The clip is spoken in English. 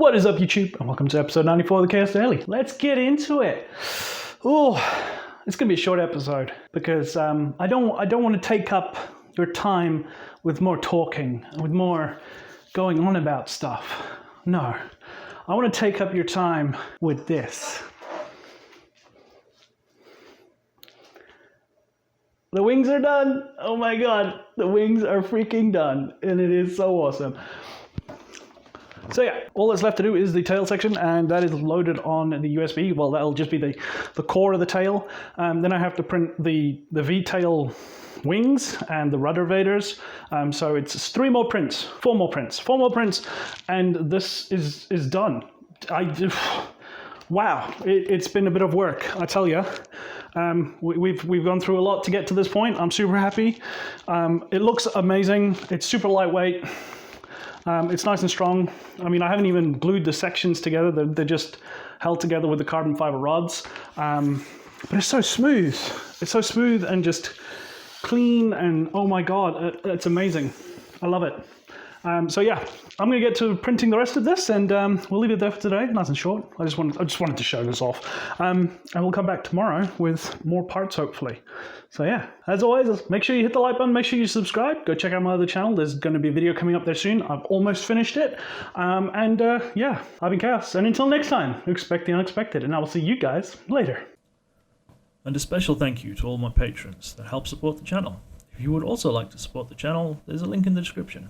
What is up, YouTube? And welcome to episode 94 of the Chaos Daily. Let's get into it. Oh, it's gonna be a short episode because I don't want to take up your time with more talking, with more going on about stuff. No, I want to take up your time with this. The wings are done. Oh my God, the wings are freaking done, and it is so awesome. So yeah, all that's left to do is the tail section, and that is loaded on the USB. Well, that'll just be the core of the tail. Then I have to print the V-tail wings and the rudder vaders. So it's four more prints, and this is done. Wow, it's been a bit of work, I tell you. We've gone through a lot to get to this point. I'm super happy. It looks amazing. It's super lightweight. It's nice and strong. I mean, I haven't even glued the sections together. They're just held together with the carbon fiber rods. But it's so smooth. It's so smooth and just clean, and oh my God, it's amazing. I love it. So yeah, I'm gonna get to printing the rest of this, and we'll leave it there for today. Nice and short. I just wanted to show this off. And we'll come back tomorrow with more parts, hopefully. So yeah, as always, make sure you hit the like button, make sure you subscribe. Go check out my other channel. There's gonna be a video coming up there soon. I've almost finished it. Yeah, I've been Chaos. And until next time, expect the unexpected, and I will see you guys later. And a special thank you to all my patrons that help support the channel. If you would also like to support the channel, there's a link in the description.